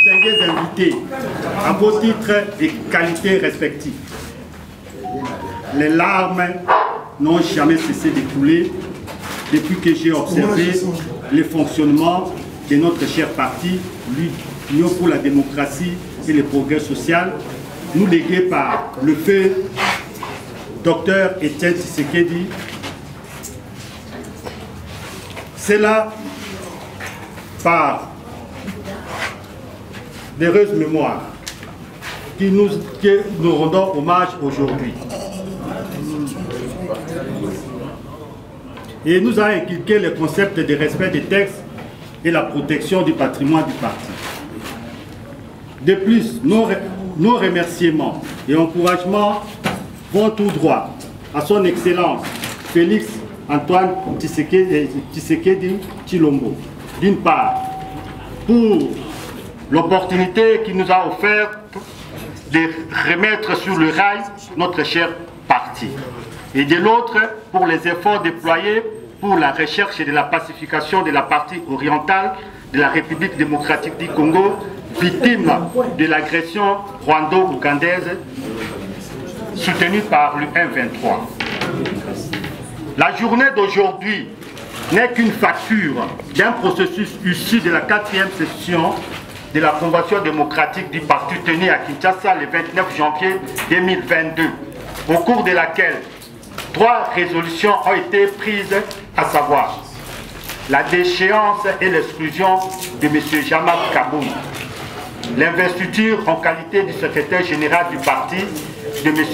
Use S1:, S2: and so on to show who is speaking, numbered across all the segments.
S1: distingués invités, à vos titres et qualités respectifs. Les larmes n'ont jamais cessé de couler depuis que j'ai observé le fonctionnement de notre cher parti, l'Union pour la démocratie et le progrès social, nous légué par le feu Dr Etienne Tshisekedi. C'est là par d'heureuses mémoires que nous rendons hommage aujourd'hui. Et nous a inculqué le concept de respect des textes et la protection du patrimoine du parti. De plus, nos remerciements et encouragements vont tout droit à son Excellence Félix Antoine Tshisekedi Tshilombo, d'une part, pour l'opportunité qu'il nous a offerte de remettre sur le rail notre cher parti, et de l'autre, pour les efforts déployés pour la recherche et de la pacification de la partie orientale de la République démocratique du Congo, victime de l'agression rwando-ougandaise soutenue par le M23. La journée d'aujourd'hui n'est qu'une facture d'un processus issu de la 4e session de la Convention démocratique du parti tenue à Kinshasa le 29 janvier 2022, au cours de laquelle 3 résolutions ont été prises, à savoir la déchéance et l'exclusion de M. Jamal Kaboum, l'investiture en qualité du secrétaire général du parti de M.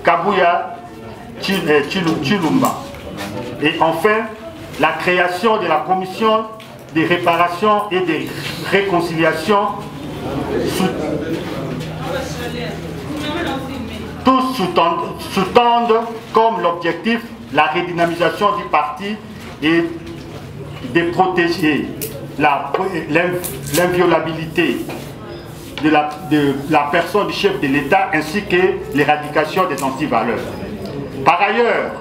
S1: Kabuya Tshilumba, et enfin la création de la commission de réparation et de réconciliation, tous sous-tendent comme l'objectif la redynamisation du parti et de protéger l'inviolabilité de la personne du chef de l'État ainsi que l'éradication des antivaleurs. Par ailleurs,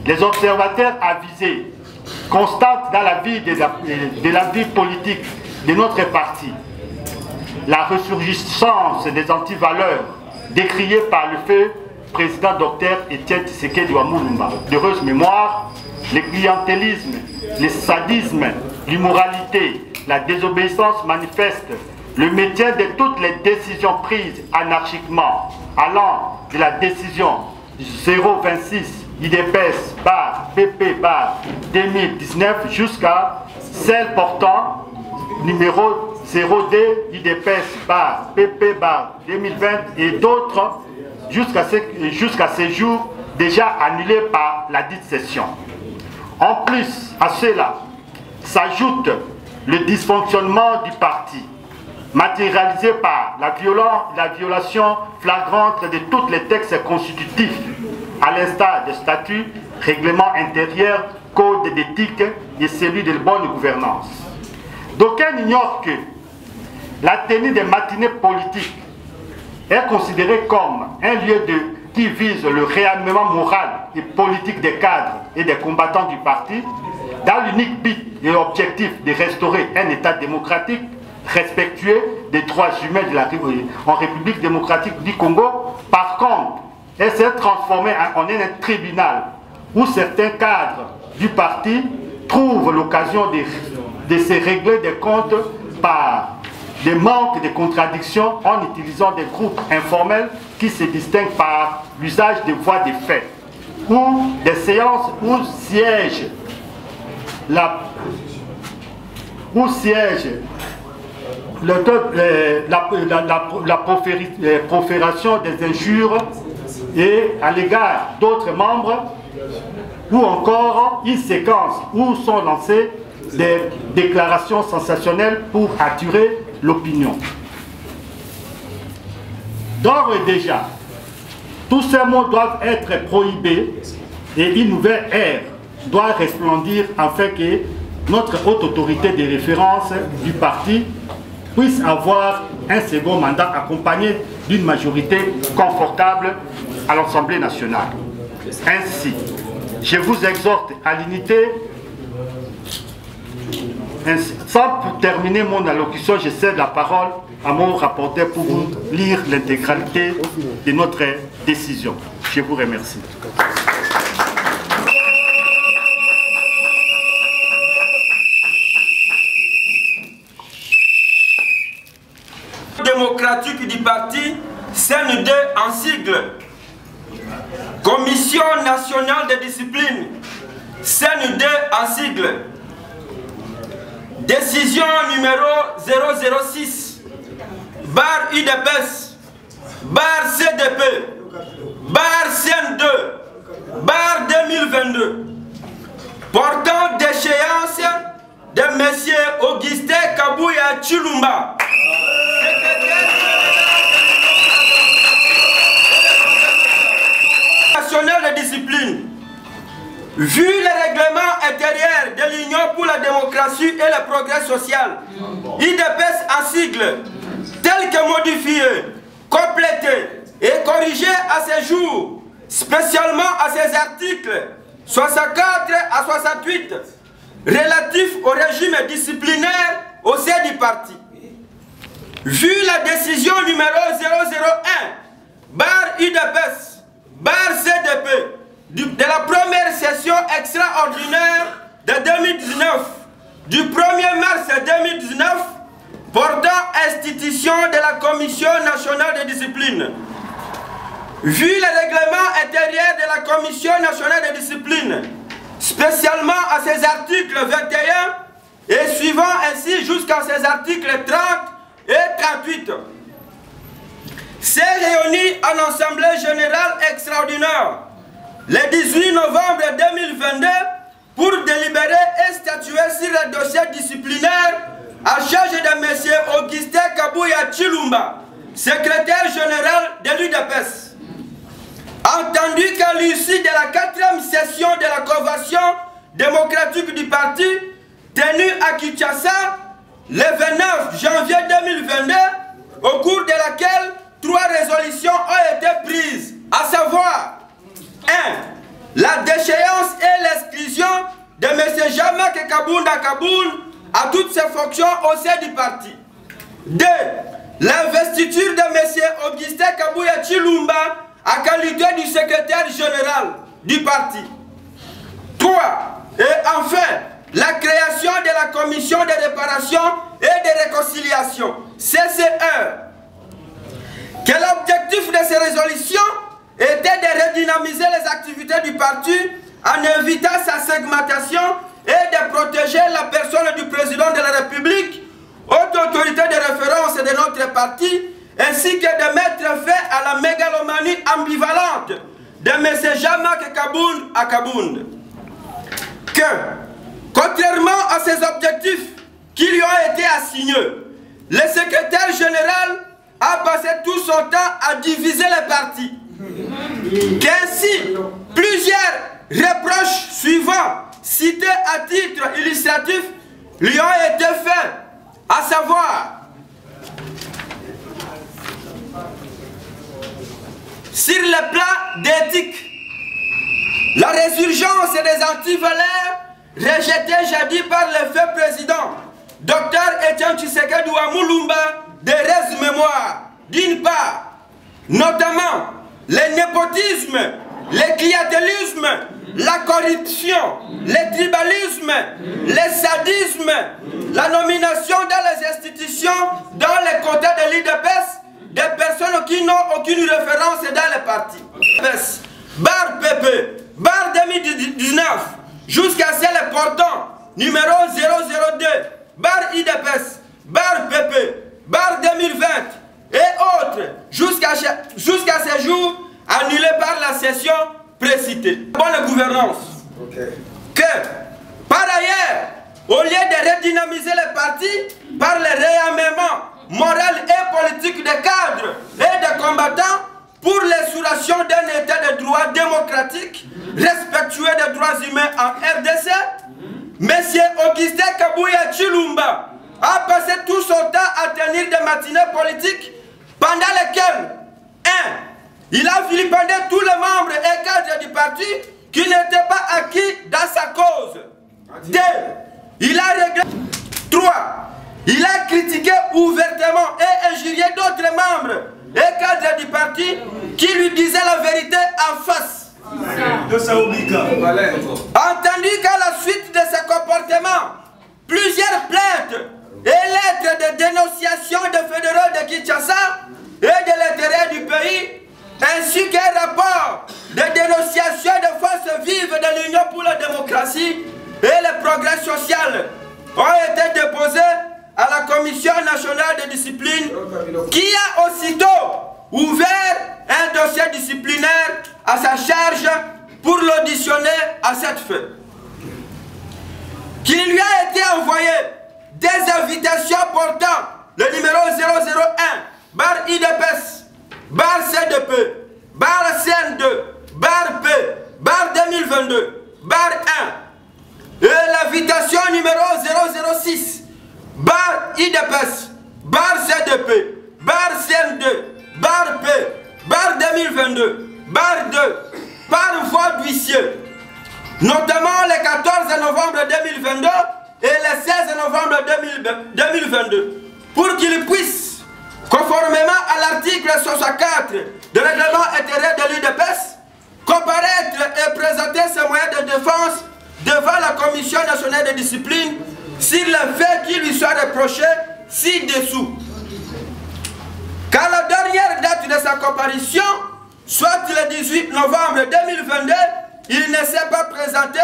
S1: les observateurs avisés constatent dans la vie de la vie politique de notre parti la ressurgissance des antivaleurs décriées par le feu président Dr Etienne Tshisekedi Wamulumba, d'heureuse mémoire, le clientélisme, le sadisme, l'immoralité, la désobéissance manifeste, le maintien de toutes les décisions prises anarchiquement, allant de la décision 026 IDPS PP 2019 jusqu'à celle portant numéro 02 IDPS PP 2020 et d'autres jusqu'à ces jours déjà annulés par la dite session. En plus à cela s'ajoute le dysfonctionnement du parti, matérialisé par la violation flagrante de tous les textes constitutifs, à l'instar des statuts, règlements intérieurs, code d'éthique et celui de bonne gouvernance. D'aucuns ignorent que la tenue des matinées politiques est considérée comme un lieu qui vise le réarmement moral et politique des cadres et des combattants du parti, dans l'unique but et objectif de restaurer un État démocratique respectueux des droits humains en République démocratique du Congo. Par contre, elle s'est transformée en un tribunal où certains cadres du parti trouvent l'occasion de se régler des comptes par des manques de contradictions en utilisant des groupes informels qui se distinguent par l'usage de voix de fait ou des séances où siège la profération des injures et à l'égard d'autres membres, ou encore une séquence où sont lancées des déclarations sensationnelles pour attirer l'opinion. D'ores et déjà, tous ces mots doivent être prohibés et une nouvelle ère doit resplendir afin que notre haute autorité de référence du parti puisse avoir un second mandat accompagné d'une majorité confortable à l'Assemblée nationale. Ainsi, je vous exhorte à l'unité Sans terminer mon allocution, je cède la parole à mon rapporteur pour vous lire l'intégralité de notre décision. Je vous remercie.
S2: Démocratique du parti CND en sigle. Commission nationale de discipline CND en sigle. Décision numéro 006 barre UDPS barre CDP barre CN2 barre 2022 portant déchéance de M. Augustin Kabouya Chilumba, national de discipline. Vu le règlement intérieur de l'Union pour la démocratie et le progrès social, UDPS en sigle, tel que modifié, complété et corrigé à ce jour, spécialement à ces articles 64 à 68, relatifs au régime disciplinaire au sein du parti. Vu la décision numéro 001, barre UDPS, barre CDP, de la première session extraordinaire de 2019, du 1er mars 2019, portant institution de la Commission nationale de discipline. Vu le règlement intérieur de la Commission nationale de discipline, spécialement à ses articles 21 et suivant ainsi jusqu'à ses articles 30 et 38, s'est réuni en Assemblée générale extraordinaire le 18 novembre 2022 pour délibérer et statuer sur le dossier disciplinaire à charge de M. Augustin Kabouya Chilumba, secrétaire général de l'UDPS. Entendu qu'à l'issue de la 4e session de la Convention démocratique du parti, tenue à Kinshasa le 29 janvier 2022, au cours de laquelle 3 résolutions ont été prises, à savoir 1. La déchéance et l'exclusion de M. Jean-Marc Kabounda Kaboun à toutes ses fonctions au sein du parti. 2. L'investiture de M. Augustin Kabouya Chilumba à qualité du secrétaire général du parti. 3. Et enfin, la création de la commission de réparation et de réconciliation, CCR. Que l'objectif de ces résolutions était de redynamiser les activités du parti en évitant sa segmentation et de protéger la personne du président de la République, haute autorité de référence de notre parti, ainsi que de mettre fin à la mégalomanie ambivalente de M. Jean-Marc Kaboun à Kaboun. Que, contrairement à ces objectifs qui lui ont été assignés, le secrétaire général a passé tout son temps à diviser les partis. Qu'ainsi, plusieurs reproches suivants, cités à titre illustratif, lui ont été faits, à savoir sur le plan d'éthique, la résurgence des antivaleurs rejetées jadis par le fait président Dr Etienne Tshisekedi Moulumba de res mémoire, d'une part, notamment le népotisme, le clientélisme, la corruption, le tribalisme, le sadisme, la nomination dans les institutions, dans les quotas de l'IDPS, des personnes qui n'ont aucune référence dans les partis. Barre PP, barre 2019, jusqu'à celle portant numéro 002, barre IDPS, barre PP, barre 2020 et autres, jusqu'à ce jour annulés par la session précitée. Bonne gouvernance. Que, par ailleurs, au lieu de redynamiser les partis par le réarmement moral et politique des cadres et des combattants pour l'instauration d'un état de droit démocratique respectueux des droits humains en RDC, M. Augustin Kabouya Chilumba a passé tout son temps à tenir des matinées politiques pendant lesquelles 1. Il a vilipendé tous les membres et cadres du parti qui n'étaient pas acquis dans sa cause. 2. Il a réglé 3. Il a critiqué ouvertement et injurié d'autres membres et cadres du parti qui lui disaient la vérité en face. Entendu qu'à la suite de ce comportement, plusieurs plaintes et lettres de dénonciation de fédéraux de Kinshasa et de l'intérêt du pays, ainsi qu'un rapport de dénonciation de forces vives de l'Union pour la démocratie et le progrès social ont été déposés à la Commission nationale de discipline qui a aussitôt ouvert un dossier disciplinaire à sa charge pour l'auditionner à cette fin. Qu'il lui a été envoyé des invitations portant le numéro 001, barre IDPS, barre CDP, barre CN2, barre P, barre 2022, barre 1, et l'invitation numéro 006, barre IDPS, barre CDP, barre CN2, barre P, barre 2022, barre 2, par voie d'huissier, notamment le 14 novembre 2022 et le 16 novembre 2022, pour qu'il puisse, conformément à l'article 64 du règlement intérieur de l'UDPS, comparaître et présenter ses moyens de défense devant la Commission nationale de discipline sur le fait qui lui soit reproché ci-dessous. Qu'à la dernière date de sa comparution, soit le 18 novembre 2022, il ne s'est pas présenté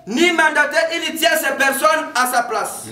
S2: ni mandaté, il tient ces personnes à sa place.